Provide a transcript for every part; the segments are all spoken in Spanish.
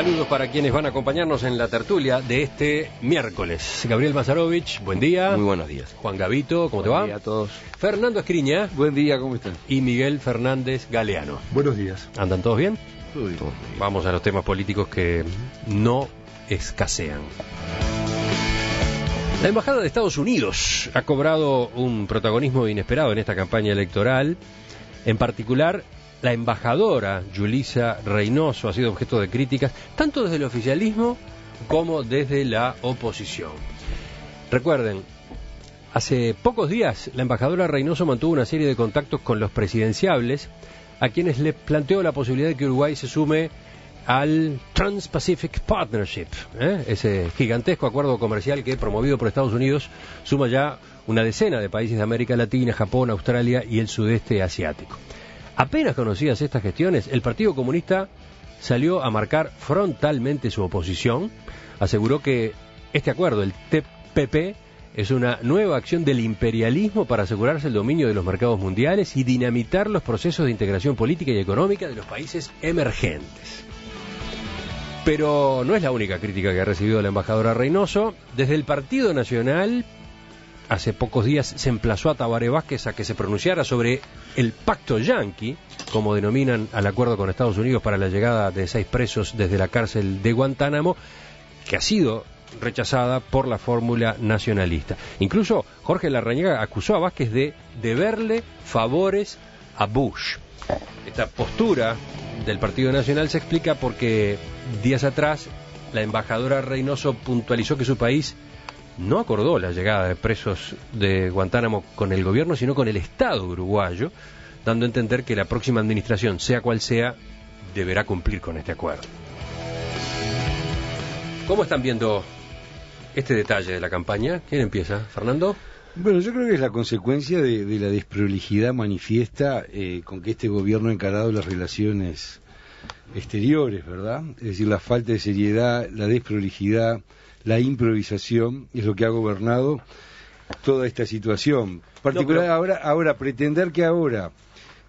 Saludos para quienes van a acompañarnos en la tertulia de este miércoles. Gabriel Mazarovich, buen día. Muy buenos días. Juan Gavito, ¿cómo te va? Buen día a todos. Fernando Escriña. Buen día, ¿cómo están? Y Miguel Fernández Galeano. Buenos días. ¿Andan todos bien? Todo bien. Vamos a los temas políticos que no escasean. La Embajada de Estados Unidos ha cobrado un protagonismo inesperado en esta campaña electoral. En particular, la embajadora Yulisa Reynoso ha sido objeto de críticas tanto desde el oficialismo como desde la oposición. Recuerden, hace pocos días la embajadora Reynoso mantuvo una serie de contactos con los presidenciables, a quienes les planteó la posibilidad de que Uruguay se sume al Trans-Pacific Partnership, ese gigantesco acuerdo comercial que, promovido por Estados Unidos, suma ya una decena de países de América Latina, Japón, Australia y el sudeste asiático. Apenas conocidas estas gestiones, el Partido Comunista salió a marcar frontalmente su oposición. Aseguró que este acuerdo, el TPP, es una nueva acción del imperialismo para asegurarse el dominio de los mercados mundiales y dinamitar los procesos de integración política y económica de los países emergentes. Pero no es la única crítica que ha recibido la embajadora Reynoso. Desde el Partido Nacional, hace pocos días se emplazó a Tabaré Vázquez a que se pronunciara sobre el pacto yanqui, como denominan al acuerdo con Estados Unidos para la llegada de 6 presos desde la cárcel de Guantánamo, que ha sido rechazada por la fórmula nacionalista. Incluso Jorge Larrañaga acusó a Vázquez de deberle favores a Bush. Esta postura del Partido Nacional se explica porque días atrás la embajadora Reynoso puntualizó que su país no acordó la llegada de presos de Guantánamo con el gobierno, sino con el Estado uruguayo, dando a entender que la próxima administración, sea cual sea, deberá cumplir con este acuerdo. ¿Cómo están viendo este detalle de la campaña? ¿Quién empieza? ¿Fernando? Bueno, yo creo que es la consecuencia de la desprolijidad manifiesta con que este gobierno ha encarado las relaciones exteriores, ¿verdad? Es decir, la falta de seriedad, la desprolijidad, la improvisación es lo que ha gobernado toda esta situación. Particular ahora pretender que ahora,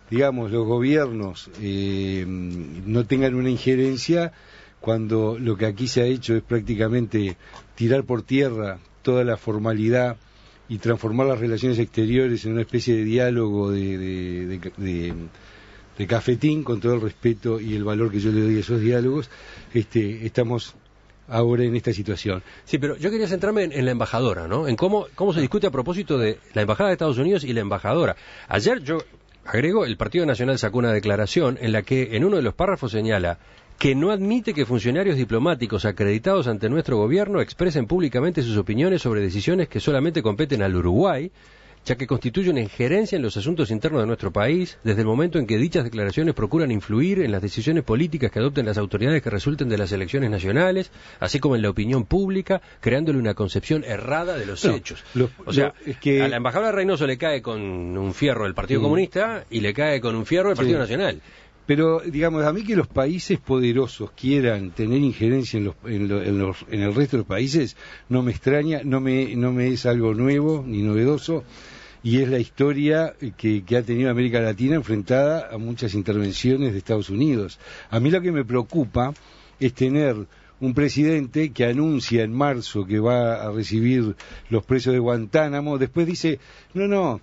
digamos, los gobiernos no tengan una injerencia cuando lo que aquí se ha hecho es prácticamente tirar por tierra toda la formalidad y transformar las relaciones exteriores en una especie de diálogo de cafetín, con todo el respeto y el valor que yo le doy a esos diálogos, estamos ahora en esta situación. Sí, pero yo quería centrarme en la embajadora, ¿no? En cómo se discute a propósito de la embajada de Estados Unidos y la embajadora. Ayer, yo agrego, el Partido Nacional sacó una declaración en la que en uno de los párrafos señala que no admite que funcionarios diplomáticos acreditados ante nuestro gobierno expresen públicamente sus opiniones sobre decisiones que solamente competen al Uruguay, ya que constituye una injerencia en los asuntos internos de nuestro país, desde el momento en que dichas declaraciones procuran influir en las decisiones políticas que adopten las autoridades que resulten de las elecciones nacionales, así como en la opinión pública, creándole una concepción errada de los hechos. Es que a la embajadora Reynoso le cae con un fierro el Partido Comunista y le cae con un fierro el Partido Nacional. Pero, digamos, a mí que los países poderosos quieran tener injerencia en el resto de los países no me extraña, no me es algo nuevo ni novedoso, y es la historia que ha tenido América Latina enfrentada a muchas intervenciones de Estados Unidos. A mí lo que me preocupa es tener un presidente que anuncia en marzo que va a recibir los presos de Guantánamo, después dice, no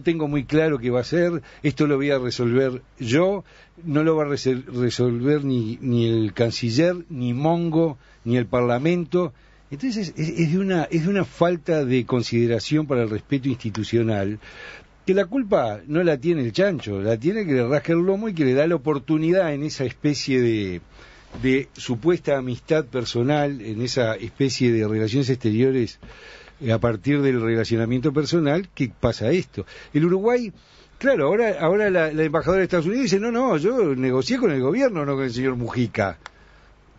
tengo muy claro qué va a hacer, esto lo voy a resolver yo, no lo va a resolver ni el canciller, ni Mongo, ni el Parlamento. Entonces es de una falta de consideración para el respeto institucional, que la culpa no la tiene el chancho, la tiene que le rasca el lomo y que le da la oportunidad en esa especie de supuesta amistad personal, en esa especie de relaciones exteriores a partir del relacionamiento personal, que pasa esto. El Uruguay, claro, ahora la embajadora de Estados Unidos dice, no, yo negocié con el gobierno, no con el señor Mujica.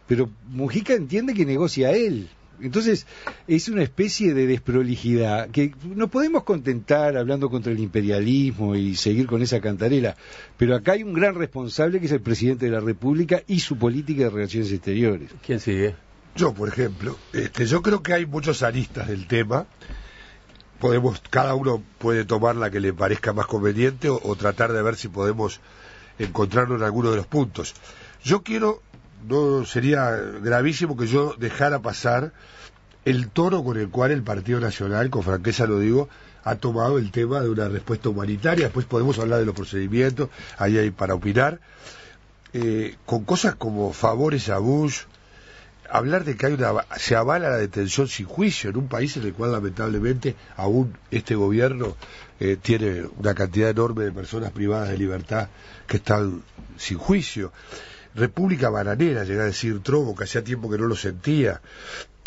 Pero Mujica entiende que negocia él. Entonces, es una especie de desprolijidad que nos podemos contentar hablando contra el imperialismo y seguir con esa cantarela, pero acá hay un gran responsable que es el presidente de la República y su política de relaciones exteriores. ¿Quién sigue? Yo, por ejemplo, yo creo que hay muchos aristas del tema. Cada uno puede tomar la que le parezca más conveniente o tratar de ver si podemos encontrarlo en alguno de los puntos. Yo quiero no sería gravísimo que yo dejara pasar el tono con el cual el Partido Nacional, con franqueza lo digo, ha tomado el tema de una respuesta humanitaria. Después podemos hablar de los procedimientos, ahí hay para opinar, con cosas como favores a Bush, hablar de que se avala la detención sin juicio en un país en el cual lamentablemente aún este gobierno tiene una cantidad enorme de personas privadas de libertad que están sin juicio. República bananera, llega a decir Trovo, que hacía tiempo que no lo sentía.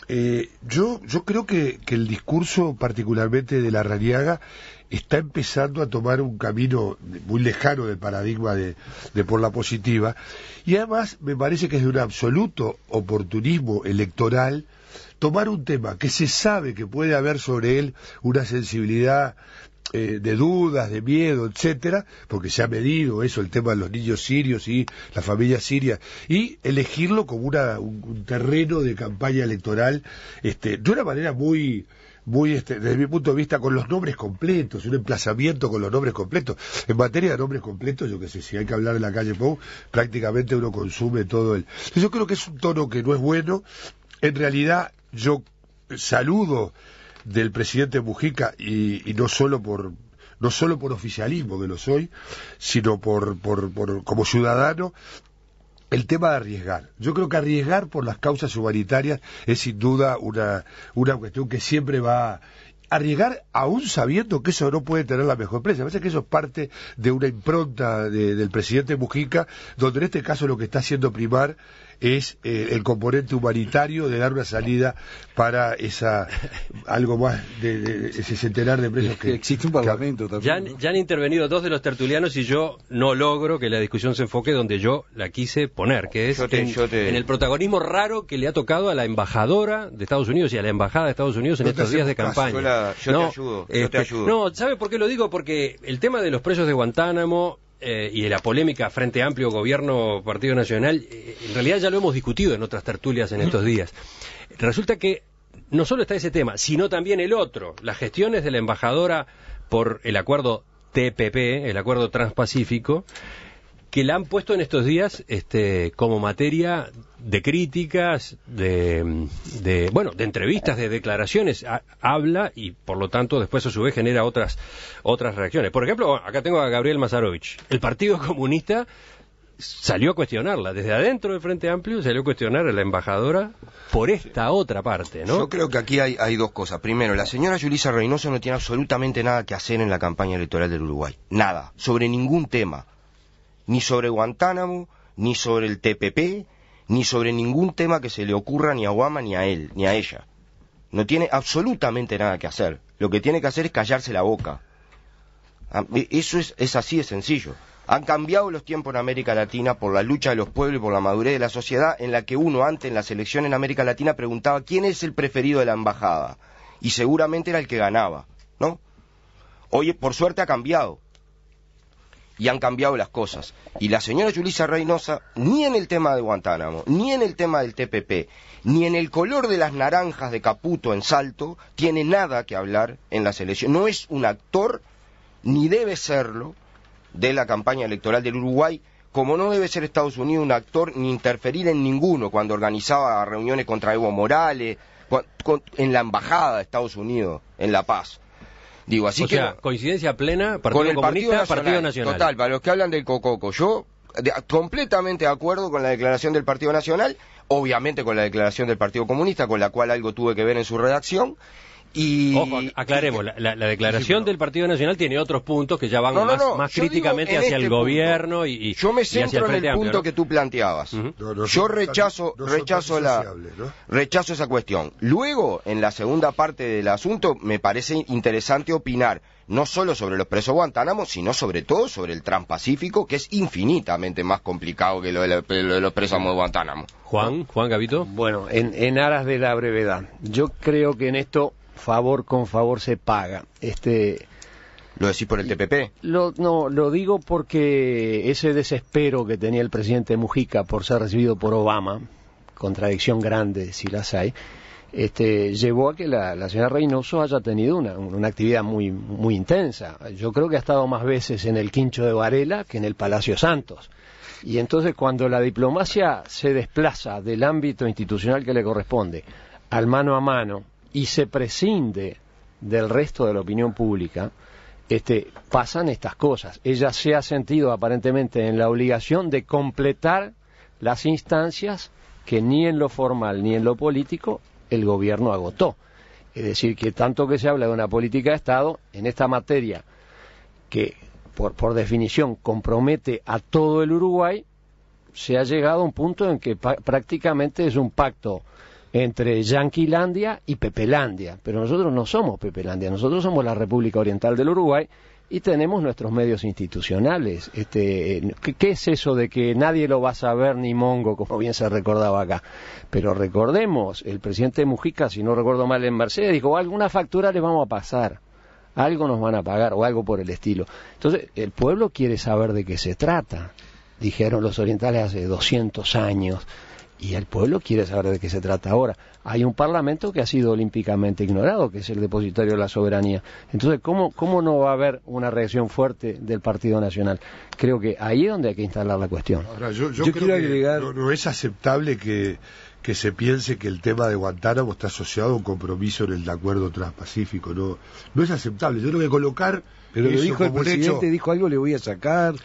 Yo creo que el discurso particularmente de Larrañaga está empezando a tomar un camino muy lejano del paradigma de por la positiva, y además me parece que es de un absoluto oportunismo electoral tomar un tema que se sabe que puede haber sobre él una sensibilidad de dudas, de miedo, etcétera, porque se ha medido eso, el tema de los niños sirios y las familias sirias, y elegirlo como un terreno de campaña electoral, de una manera muy desde mi punto de vista, con los nombres completos, un emplazamiento con los nombres completos. En materia de nombres completos, yo qué sé, si hay que hablar de la calle Pou, prácticamente uno consume todo el... Yo creo que es un tono que no es bueno. En realidad, yo saludo del presidente Mujica, y no solo por oficialismo, que lo soy, sino por como ciudadano, el tema de arriesgar. Yo creo que arriesgar por las causas humanitarias es sin duda una cuestión que siempre va a arriesgar, aún sabiendo que eso no puede tener la mejor empresa. Me parece que eso es parte de una impronta del presidente Mujica, donde en este caso lo que está haciendo primar es el componente humanitario de dar una salida para algo más de ese centenar de presos que existe un parlamento también. Ya han intervenido dos de los tertulianos y yo no logro que la discusión se enfoque donde yo la quise poner, que es en el protagonismo raro que le ha tocado a la embajadora de Estados Unidos y a la embajada de Estados Unidos en estos días de campaña. Yo te ayudo. No, ¿sabe por qué lo digo? Porque el tema de los presos de Guantánamo y de la polémica Frente Amplio, Gobierno, Partido Nacional, en realidad ya lo hemos discutido en otras tertulias en estos días. Resulta que no solo está ese tema, sino también el otro, las gestiones de la embajadora por el acuerdo TPP, el acuerdo transpacífico, que la han puesto en estos días como materia de críticas, de entrevistas, de declaraciones. Habla y, por lo tanto, después a su vez genera otras reacciones. Por ejemplo, acá tengo a Gabriel Mazarovich. El Partido Comunista salió a cuestionarla. Desde adentro del Frente Amplio salió a cuestionar a la embajadora por esta otra parte, ¿no? Yo creo que aquí hay dos cosas. Primero, la señora Yulisa Reynoso no tiene absolutamente nada que hacer en la campaña electoral del Uruguay. Nada. Sobre ningún tema. Ni sobre Guantánamo, ni sobre el TPP, ni sobre ningún tema que se le ocurra ni a Obama, ni a él, ni a ella. No tiene absolutamente nada que hacer. Lo que tiene que hacer es callarse la boca. Eso es así de sencillo. Han cambiado los tiempos en América Latina por la lucha de los pueblos y por la madurez de la sociedad, en la que uno antes en la selección en América Latina preguntaba quién es el preferido de la embajada, y seguramente era el que ganaba, ¿no? Hoy, por suerte, ha cambiado. Y han cambiado las cosas. Y la señora Yulisa Reynosa, ni en el tema de Guantánamo, ni en el tema del TPP, ni en el color de las naranjas de Caputo en Salto, tiene nada que hablar en la selección. No es un actor, ni debe serlo, de la campaña electoral del Uruguay, como no debe ser Estados Unidos un actor ni interferir en ninguno cuando organizaba reuniones contra Evo Morales, en la embajada de Estados Unidos, en La Paz. Digo, así que coincidencia plena, Partido con el Comunista, Partido Nacional. Total, para los que hablan del cococo, yo completamente de acuerdo con la declaración del Partido Nacional, obviamente con la declaración del Partido Comunista, con la cual algo tuve que ver en su redacción. Y ojo, aclaremos, la declaración del Partido Nacional tiene otros puntos que ya van más críticamente hacia el gobierno y yo me centro en el punto que tú planteabas. Yo rechazo esa cuestión. Luego, en la segunda parte del asunto, me parece interesante opinar no solo sobre los presos Guantánamo, sino sobre todo sobre el Transpacífico, que es infinitamente más complicado que lo de los presos de Guantánamo. Juan Gavito. Bueno, en aras de la brevedad, yo creo que en esto favor con favor se paga. ¿Lo decís por el TPP? No, lo digo porque ese desespero que tenía el presidente Mujica por ser recibido por Obama, contradicción grande si las hay, llevó a que la señora Reynoso haya tenido una actividad muy, muy intensa. Yo creo que ha estado más veces en el Quincho de Varela que en el Palacio Santos. Y entonces cuando la diplomacia se desplaza del ámbito institucional que le corresponde al mano a mano y se prescinde del resto de la opinión pública, pasan estas cosas. Ella se ha sentido aparentemente en la obligación de completar las instancias que ni en lo formal ni en lo político el gobierno agotó. Es decir, que tanto que se habla de una política de Estado en esta materia que por definición compromete a todo el Uruguay, se ha llegado a un punto en que prácticamente es un pacto entre Yanquilandia y Pepelandia, pero nosotros no somos Pepelandia, nosotros somos la República Oriental del Uruguay y tenemos nuestros medios institucionales. ¿Qué es eso de que nadie lo va a saber ni mongo, como bien se recordaba acá? Pero recordemos, el presidente Mujica, si no recuerdo mal, en Mercedes dijo, alguna factura le vamos a pasar, algo nos van a pagar o algo por el estilo. Entonces, el pueblo quiere saber de qué se trata, dijeron los orientales hace 200 años. Y el pueblo quiere saber de qué se trata ahora. Hay un parlamento que ha sido olímpicamente ignorado, que es el depositario de la soberanía. Entonces, ¿cómo no va a haber una reacción fuerte del Partido Nacional? Creo que ahí es donde hay que instalar la cuestión. Ahora, yo creo quiero agregar... que no es aceptable que se piense que el tema de Guantánamo está asociado a un compromiso en el acuerdo transpacífico. No es aceptable. Yo creo que colocar... Pero lo dijo el presidente, dijo algo le voy a sacar,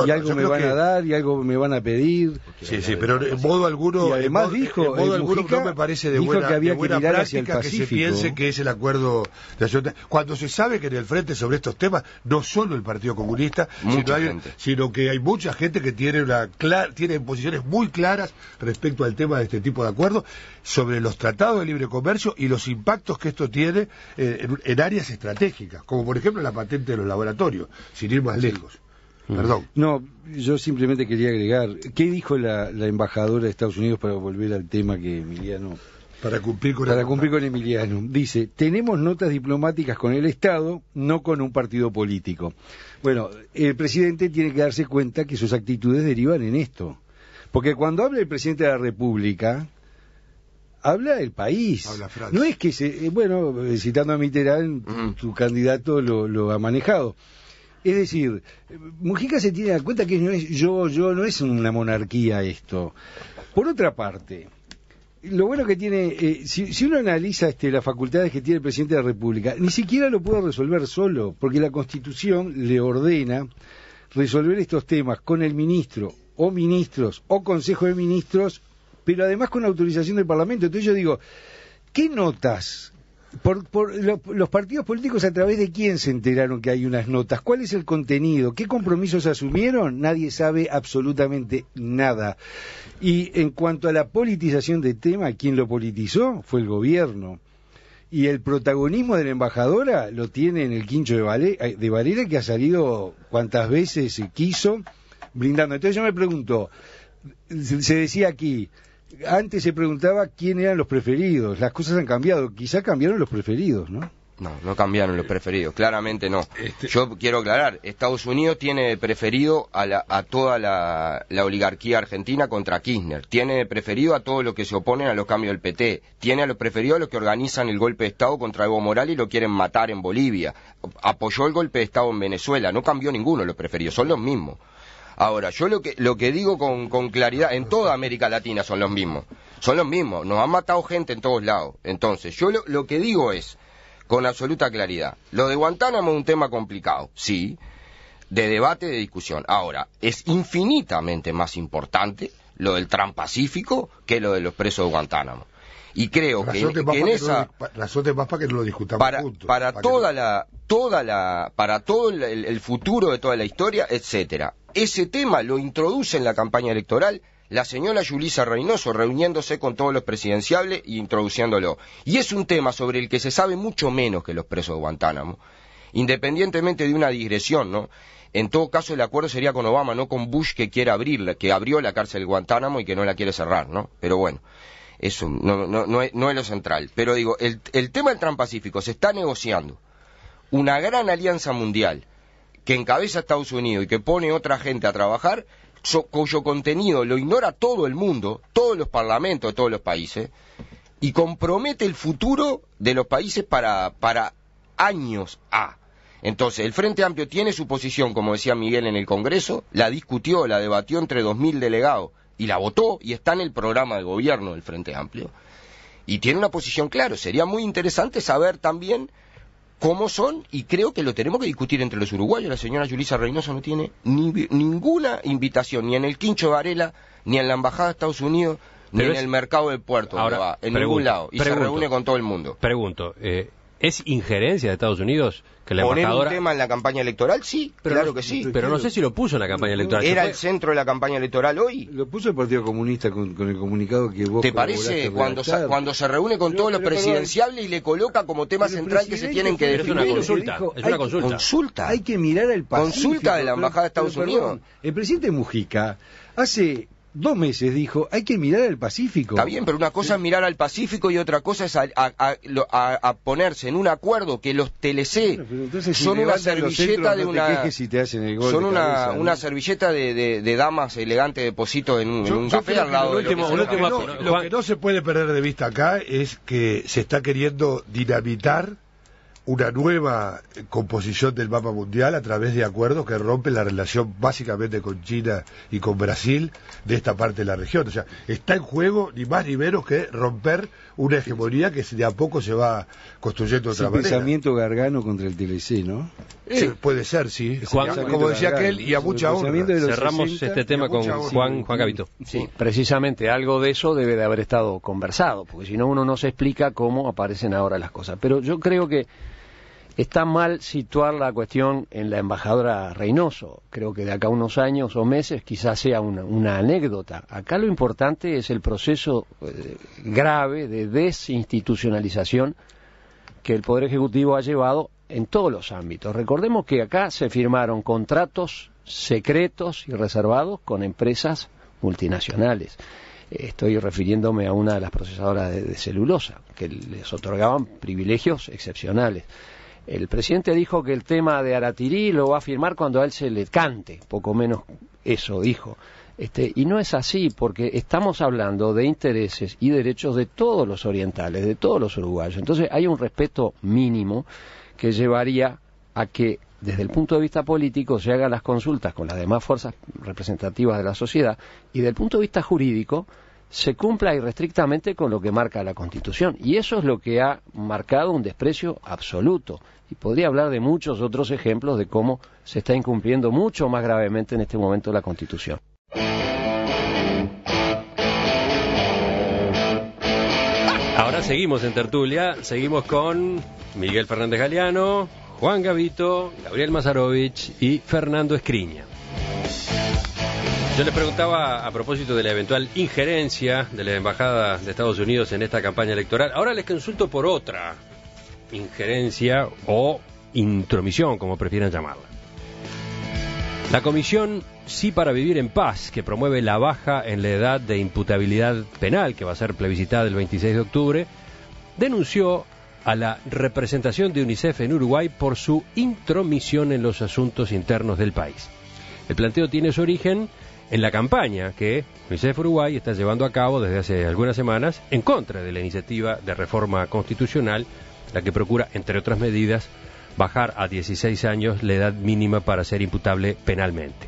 y algo me van a dar, y algo me van a pedir. Sí, pero en modo alguno, y además dijo, no me parece de buena práctica que se piense que es el acuerdo de cuando se sabe que en el frente sobre estos temas no solo el Partido Comunista, sino que hay mucha gente que tiene posiciones muy claras respecto al tema de este tipo de acuerdos sobre los tratados de libre comercio y los impactos que esto tiene en áreas estratégicas, como por ejemplo la patente de los laboratorios, sin ir más lejos. Perdón. No, yo simplemente quería agregar, ¿qué dijo la embajadora de Estados Unidos para volver al tema que Emiliano... Para cumplir con Emiliano. Dice, tenemos notas diplomáticas con el Estado, no con un partido político. Bueno, el presidente tiene que darse cuenta que sus actitudes derivan en esto. Porque cuando habla el presidente de la República... habla el país. Habla Francia. No es que citando a Mitterrand, su candidato lo ha manejado. Es decir, Mujica se tiene que dar cuenta que no es una monarquía esto. Por otra parte, lo bueno que tiene, si uno analiza las facultades que tiene el presidente de la República, ni siquiera lo puede resolver solo, porque la Constitución le ordena resolver estos temas con el ministro, o ministros, o Consejo de Ministros, pero además con autorización del Parlamento. Entonces yo digo, ¿qué notas? Los partidos políticos, ¿a través de quién se enteraron que hay unas notas? ¿Cuál es el contenido? ¿Qué compromisos asumieron? Nadie sabe absolutamente nada. Y en cuanto a la politización del tema, quien lo politizó fue el gobierno. Y el protagonismo de la embajadora lo tiene en el Quincho de Varela, que ha salido cuantas veces quiso, brindando. Entonces yo me pregunto, se decía aquí... Antes se preguntaba quién eran los preferidos. Las cosas han cambiado. Quizá cambiaron los preferidos, ¿no? No cambiaron los preferidos. Claramente no. Yo quiero aclarar. Estados Unidos tiene preferido a toda la oligarquía argentina contra Kirchner. Tiene preferido a todos los que se oponen a los cambios del PT. Tiene a los preferidos a los que organizan el golpe de Estado contra Evo Morales y lo quieren matar en Bolivia. Apoyó el golpe de Estado en Venezuela. No cambió ninguno de los preferidos. Son los mismos. Ahora, yo lo que digo con claridad, en toda América Latina son los mismos, nos han matado gente en todos lados. Entonces, yo lo que digo es, con absoluta claridad, lo de Guantánamo es un tema complicado, sí, de debate, de discusión. Ahora, es infinitamente más importante lo del Transpacífico que lo de los presos de Guantánamo. Y creo que en esa... Razón de más para que no lo discutamos juntos. Para todo el futuro de toda la historia, etcétera. Ese tema lo introduce en la campaña electoral la señora Yulisa Reynoso, reuniéndose con todos los presidenciables e introduciéndolo. Y es un tema sobre el que se sabe mucho menos que los presos de Guantánamo, independientemente de una digresión, ¿no? En todo caso, el acuerdo sería con Obama, no con Bush, que abrió la cárcel de Guantánamo y que no la quiere cerrar, ¿no? Pero bueno, eso no es lo central. Pero digo, el tema del Transpacífico se está negociando una gran alianza mundial que encabeza Estados Unidos y que pone otra gente a trabajar, cuyo contenido lo ignora todo el mundo, todos los parlamentos de todos los países, y compromete el futuro de los países para años A. Entonces, el Frente Amplio tiene su posición, como decía Miguel, en el Congreso, la discutió, la debatió entre 2.000 delegados, y la votó, y está en el programa de gobierno del Frente Amplio. Y tiene una posición clara. Sería muy interesante saber también cómo son, y creo que lo tenemos que discutir entre los uruguayos. La señora Yulisa Reynoso no tiene ninguna invitación, ni en el Quincho de Varela, ni en la Embajada de Estados Unidos, ni en el mercado del puerto, ahora, va, en ningún lado, y se reúne con todo el mundo. Pregunto, ¿es injerencia de Estados Unidos que la embajadora... ¿Poner un tema en la campaña electoral? Sí, pero claro que sí. Pero no sé si lo puso en la campaña electoral. ¿Era el centro de la campaña electoral hoy? Lo puso el Partido Comunista con el comunicado que vos... ¿Te parece? Cuando se reúne con todos los presidenciables y le coloca como tema central que se tienen que definir. Es una consulta. Es una consulta. Consulta. Hay que mirar al Pacífico. Consulta de la Embajada de Estados Unidos. El presidente Mujica hace 2 meses dijo, hay que mirar al Pacífico. Está bien, pero una cosa es mirar al Pacífico y otra cosa es a ponerse en un acuerdo que los TLC son una servilleta de una... Son una servilleta de damas elegantes de Pocito en un café al lado de lo que no se puede perder de vista acá es que se está queriendo dinamitar una nueva composición del mapa mundial a través de acuerdos que rompen la relación básicamente con China y con Brasil de esta parte de la región. O sea, está en juego ni más ni menos que romper una hegemonía que de a poco se va construyendo de otra manera. Pensamiento Gargano contra el TLC, ¿no? Sí, puede ser, sí. Como decía aquel, y a mucha honra. Cerramos este tema con Juan Gavito. Sí, precisamente algo de eso debe de haber estado conversado, porque si no uno no se explica cómo aparecen ahora las cosas. Pero yo creo que está mal situar la cuestión en la embajadora Reynoso. Creo que de acá a unos años o meses quizás sea una anécdota. Acá lo importante es el proceso grave de desinstitucionalización que el Poder Ejecutivo ha llevado en todos los ámbitos. Recordemos que acá se firmaron contratos secretos y reservados con empresas multinacionales. Estoy refiriéndome a una de las procesadoras de celulosa, que les otorgaban privilegios excepcionales. El presidente dijo que el tema de Aratirí lo va a firmar cuando a él se le cante, poco menos eso dijo. Y no es así, porque estamos hablando de intereses y derechos de todos los orientales, de todos los uruguayos. Entonces hay un respeto mínimo que llevaría a que desde el punto de vista político se hagan las consultas con las demás fuerzas representativas de la sociedad y desde el punto de vista jurídico se cumpla irrestrictamente con lo que marca la Constitución. Y eso es lo que ha marcado un desprecio absoluto. Y podría hablar de muchos otros ejemplos de cómo se está incumpliendo mucho más gravemente en este momento la Constitución. Ahora seguimos en tertulia, seguimos con Miguel Fernández Galeano, Juan Gavito, Gabriel Mazarovich y Fernando Escriña. Yo les preguntaba a propósito de la eventual injerencia de la Embajada de Estados Unidos en esta campaña electoral. Ahora les consulto por otra injerencia o intromisión, como prefieran llamarla. La Comisión Sí para Vivir en Paz, que promueve la baja en la edad de imputabilidad penal, que va a ser plebiscitada el 26 de octubre, denunció a la representación de UNICEF en Uruguay por su intromisión en los asuntos internos del país. El planteo tiene su origen en la campaña que UNICEF Uruguay está llevando a cabo desde hace algunas semanas en contra de la iniciativa de reforma constitucional, la que procura, entre otras medidas, bajar a 16 años la edad mínima para ser imputable penalmente.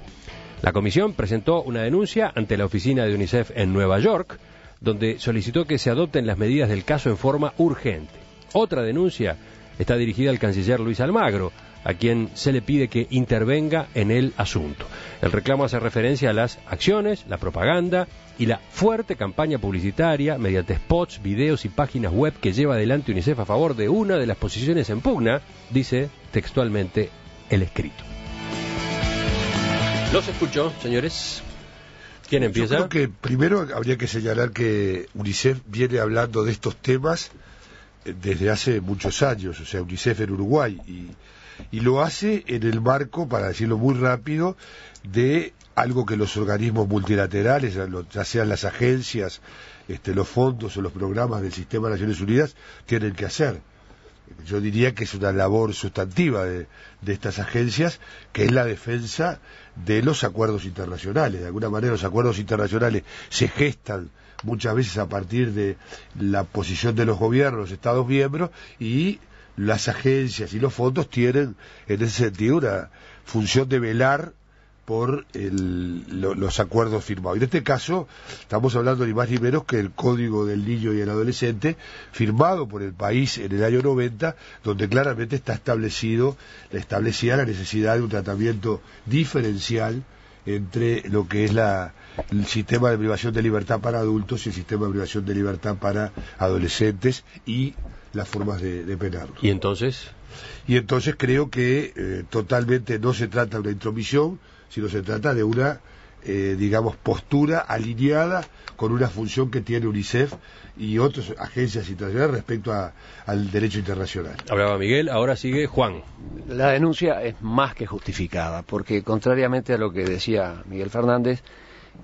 La comisión presentó una denuncia ante la oficina de UNICEF en Nueva York, donde solicitó que se adopten las medidas del caso en forma urgente. Otra denuncia está dirigida al canciller Luis Almagro, a quien se le pide que intervenga en el asunto. El reclamo hace referencia a las acciones, la propaganda y la fuerte campaña publicitaria mediante spots, videos y páginas web que lleva adelante UNICEF a favor de una de las posiciones en pugna, dice textualmente el escrito. Los escucho, señores. ¿Quién empieza? Yo creo que primero habría que señalar que UNICEF viene hablando de estos temas desde hace muchos años, o sea, UNICEF en Uruguay, y lo hace en el marco, para decirlo muy rápido, de algo que los organismos multilaterales, ya sean las agencias, los fondos o los programas del Sistema de Naciones Unidas, tienen que hacer. Yo diría que es una labor sustantiva de estas agencias, que es la defensa de los acuerdos internacionales. De alguna manera los acuerdos internacionales se gestan muchas veces a partir de la posición de los gobiernos, los Estados miembros, y las agencias y los fondos tienen en ese sentido una función de velar por los acuerdos firmados. En este caso estamos hablando ni más ni menos que el Código del Niño y el Adolescente, firmado por el país en el año 90, donde claramente está establecida la necesidad de un tratamiento diferencial entre lo que es el sistema de privación de libertad para adultos y el sistema de privación de libertad para adolescentes y las formas de penarlos. ¿Y entonces? Y entonces creo que totalmente no se trata de una intromisión, sino se trata de una, digamos, postura alineada con una función que tiene UNICEF y otras agencias internacionales respecto al derecho internacional. Hablaba Miguel, ahora sigue Juan. La denuncia es más que justificada, porque contrariamente a lo que decía Miguel Fernández,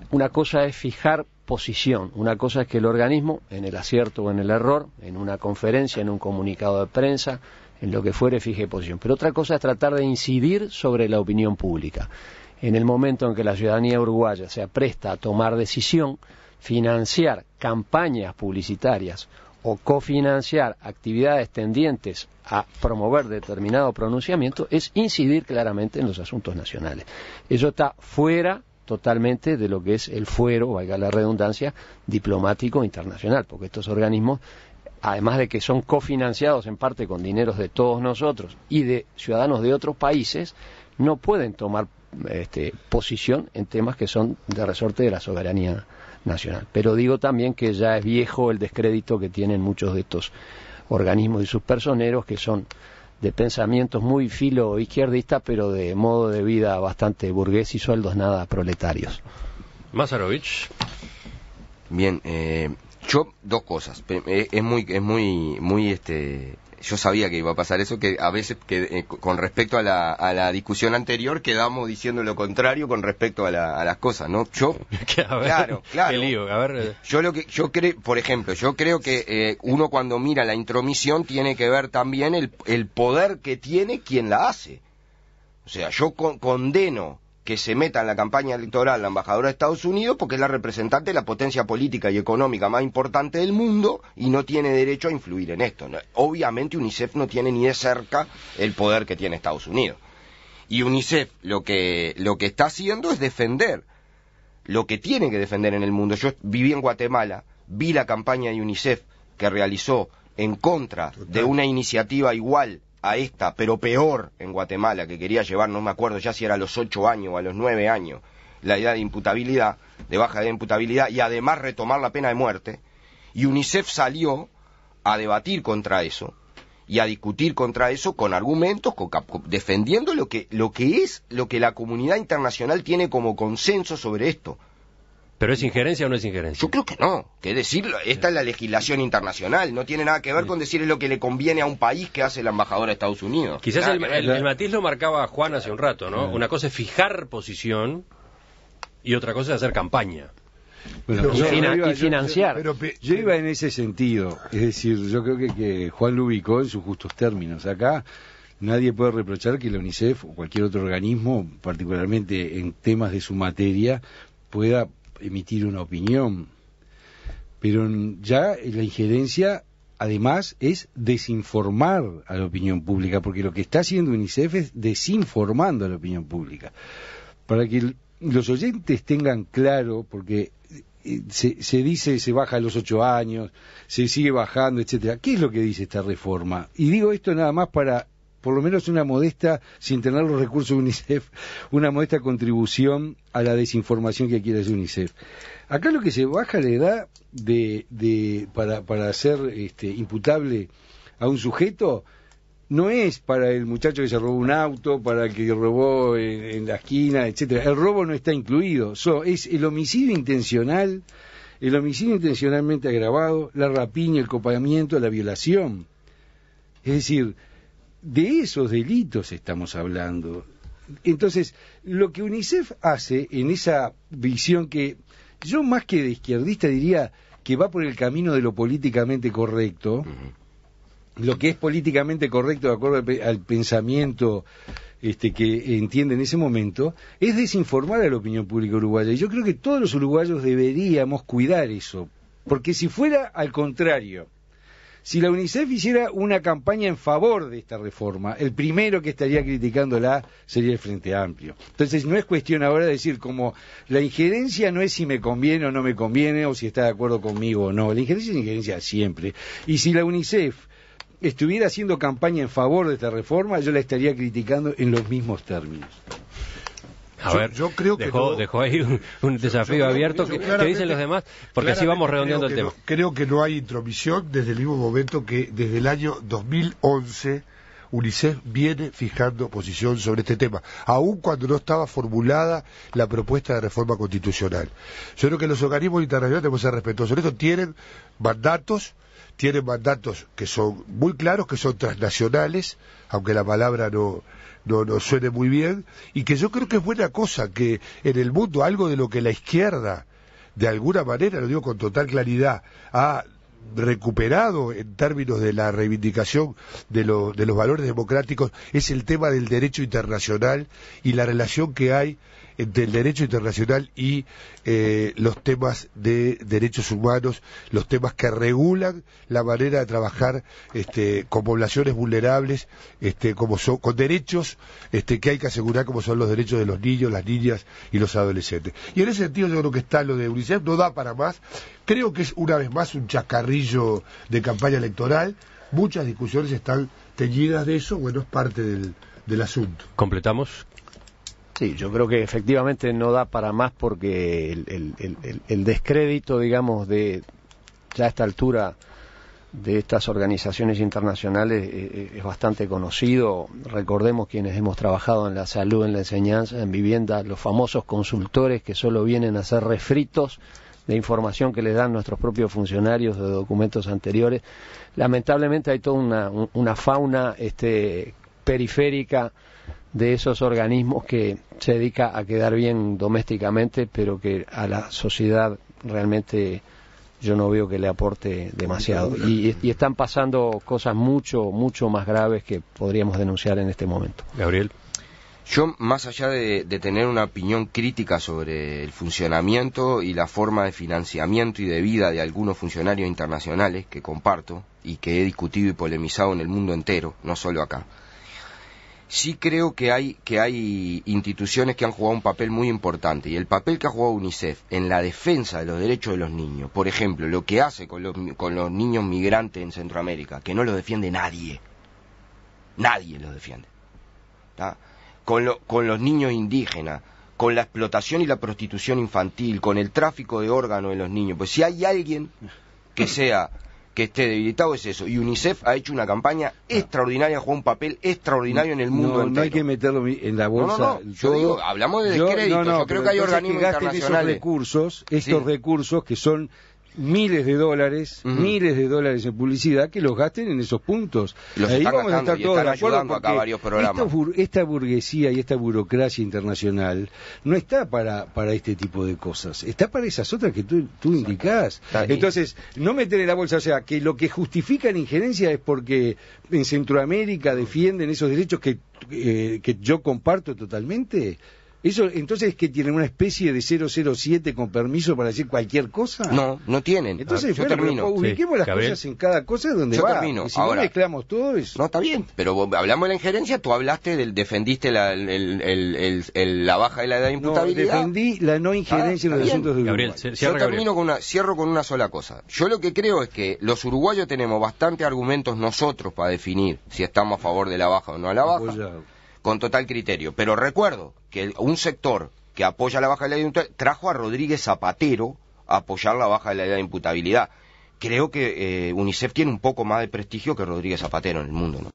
una cosa es fijar posición, una cosa es que el organismo, en el acierto o en el error, en una conferencia, en un comunicado de prensa, en lo que fuere, fije posición. Pero otra cosa es tratar de incidir sobre la opinión pública. En el momento en que la ciudadanía uruguaya se apresta a tomar decisión, financiar campañas publicitarias o cofinanciar actividades tendientes a promover determinado pronunciamiento, es incidir claramente en los asuntos nacionales. Eso está fuera totalmente de lo que es el fuero, valga la redundancia, diplomático internacional, porque estos organismos, además de que son cofinanciados en parte con dineros de todos nosotros y de ciudadanos de otros países, no pueden tomar posición en temas que son de resorte de la soberanía nacional. Pero digo también que ya es viejo el descrédito que tienen muchos de estos organismos y sus personeros, que son de pensamientos muy filo izquierdistas, pero de modo de vida bastante burgués y sueldos nada proletarios. Mazarovich. Bien, yo dos cosas. Es muy yo sabía que iba a pasar eso, que a veces con respecto a la discusión anterior quedamos diciendo lo contrario con respecto a las cosas, ¿no? Yo a ver, claro. Qué lío, a ver. Yo creo, por ejemplo, yo creo que uno cuando mira la intromisión tiene que ver también el poder que tiene quien la hace. O sea, yo condeno que se meta en la campaña electoral la embajadora de Estados Unidos porque es la representante de la potencia política y económica más importante del mundo y no tiene derecho a influir en esto. Obviamente UNICEF no tiene ni de cerca el poder que tiene Estados Unidos. Y UNICEF lo que está haciendo es defender lo que tiene que defender en el mundo. Yo viví en Guatemala, vi la campaña de UNICEF que realizó en contra de una iniciativa igual a esta, pero peor en Guatemala, que quería llevar, no me acuerdo ya si era a los 8 años o a los 9 años, la edad de imputabilidad, de baja edad de imputabilidad, y además retomar la pena de muerte, y UNICEF salió a debatir contra eso, y a discutir contra eso con argumentos, defendiendo lo que la comunidad internacional tiene como consenso sobre esto. ¿Pero es injerencia o no es injerencia? Yo creo que no, que decirlo, esta es la legislación internacional, no tiene nada que ver con decir es lo que le conviene a un país que hace la embajadora de Estados Unidos. Quizás el matiz lo marcaba Juan hace un rato, ¿no? Una cosa es fijar posición y otra cosa es hacer campaña. Bueno, y financiar. Yo iba en ese sentido, es decir, yo creo que Juan lo ubicó en sus justos términos. Acá nadie puede reprochar que la UNICEF o cualquier otro organismo, particularmente en temas de su materia, pueda emitir una opinión, pero ya la injerencia además es desinformar a la opinión pública, porque lo que está haciendo UNICEF es desinformando a la opinión pública. Para que los oyentes tengan claro, porque se dice se baja a los 8 años, se sigue bajando, etcétera. ¿Qué es lo que dice esta reforma? Y digo esto nada más para por lo menos una modesta, sin tener los recursos de UNICEF, una modesta contribución a la desinformación que quiere hacer UNICEF. Acá lo que se baja la edad para ser imputable a un sujeto no es para el muchacho que se robó un auto, para el que robó en la esquina, etcétera. El robo no está incluido. Es el homicidio intencional, el homicidio intencionalmente agravado, la rapiña, el copamiento, la violación. Es decir, de esos delitos estamos hablando. Entonces, lo que UNICEF hace en esa visión que yo más que de izquierdista diría que va por el camino de lo políticamente correcto, lo que es políticamente correcto de acuerdo al pensamiento que entiende en ese momento, es desinformar a la opinión pública uruguaya. Y yo creo que todos los uruguayos deberíamos cuidar eso, Porque si fuera al contrario, si la UNICEF hiciera una campaña en favor de esta reforma, el primero que estaría criticándola sería el Frente Amplio. Entonces no es cuestión ahora de decir como la injerencia no es si me conviene o no me conviene, o si está de acuerdo conmigo o no. La injerencia es injerencia siempre. Y si la UNICEF estuviera haciendo campaña en favor de esta reforma, yo la estaría criticando en los mismos términos. A ver, yo creo que dejó ahí un desafío abierto. ¿Qué dicen los demás? Porque así vamos redondeando el tema. Creo que no hay intromisión desde el mismo momento que desde el año 2011 UNICEF viene fijando posición sobre este tema, aun cuando no estaba formulada la propuesta de reforma constitucional. Yo creo que los organismos internacionales debemos ser respetuosos. Esto tienen mandatos que son muy claros, que son transnacionales, aunque la palabra no suene muy bien, y que yo creo que es buena cosa que en el mundo algo de lo que la izquierda, de alguna manera, lo digo con total claridad, ha recuperado en términos de la reivindicación de los valores democráticos, es el tema del derecho internacional y la relación que hay entre el derecho internacional y los temas de derechos humanos, los temas que regulan la manera de trabajar con poblaciones vulnerables, con derechos que hay que asegurar, como son los derechos de los niños, las niñas y los adolescentes. Y en ese sentido yo creo que está lo de UNICEF, no da para más. Creo que es una vez más un chascarrillo de campaña electoral. Muchas discusiones están teñidas de eso, bueno, es parte del asunto. ¿Completamos? Sí, yo creo que efectivamente no da para más porque el descrédito, digamos, de ya a esta altura de estas organizaciones internacionales es bastante conocido. Recordemos quienes hemos trabajado en la salud, en la enseñanza, en vivienda, los famosos consultores que solo vienen a hacer refritos de información que les dan nuestros propios funcionarios de documentos anteriores. Lamentablemente hay toda una fauna periférica de esos organismos que se dedica a quedar bien domésticamente, pero que a la sociedad realmente yo no veo que le aporte demasiado. Y están pasando cosas mucho más graves que podríamos denunciar en este momento. Gabriel. Yo, más allá de tener una opinión crítica sobre el funcionamiento y la forma de financiamiento y de vida de algunos funcionarios internacionales, que comparto y que he discutido y polemizado en el mundo entero, no solo acá, sí creo que hay instituciones que han jugado un papel muy importante, y el papel que ha jugado UNICEF en la defensa de los derechos de los niños, por ejemplo, lo que hace con los niños migrantes en Centroamérica, que no los defiende nadie los defiende, ¿tá? Con los niños indígenas, con la explotación y la prostitución infantil, con el tráfico de órganos de los niños, pues si hay alguien que esté debilitado es eso, y UNICEF ha hecho una campaña extraordinaria, ha jugado un papel extraordinario en el mundo entero. No hay que meterlo en la bolsa. Yo digo, hablamos de descrédito, yo creo que hay organismos que internacionales. Estos recursos que son miles de dólares en publicidad, que los gasten en esos puntos. Ahí vamos a estar todos de acuerdo, porque acá varios programas. Esta burguesía y esta burocracia internacional no está para este tipo de cosas, está para esas otras que tú indicás. Entonces, no meter en la bolsa, o sea, que lo que justifica la injerencia es porque en Centroamérica defienden esos derechos que yo comparto totalmente. ¿Eso entonces que tienen una especie de 007 con permiso para decir cualquier cosa? No tienen. Entonces, yo termino. Ubiquemos las cosas en cada cosa donde yo va. Termino. Y si ahora, no mezclamos todo eso. No, está bien, pero hablamos de la injerencia, tú hablaste defendiste la baja de la edad de imputabilidad. No, defendí la no injerencia en los asuntos de Uruguay. Gabriel, cierro con una sola cosa. Yo lo que creo es que los uruguayos tenemos bastantes argumentos nosotros para definir si estamos a favor de la baja o no a la baja. Con total criterio, pero recuerdo que un sector que apoya la baja de la edad de imputabilidad trajo a Rodríguez Zapatero a apoyar la baja de la edad de imputabilidad. Creo que UNICEF tiene un poco más de prestigio que Rodríguez Zapatero en el mundo, ¿no?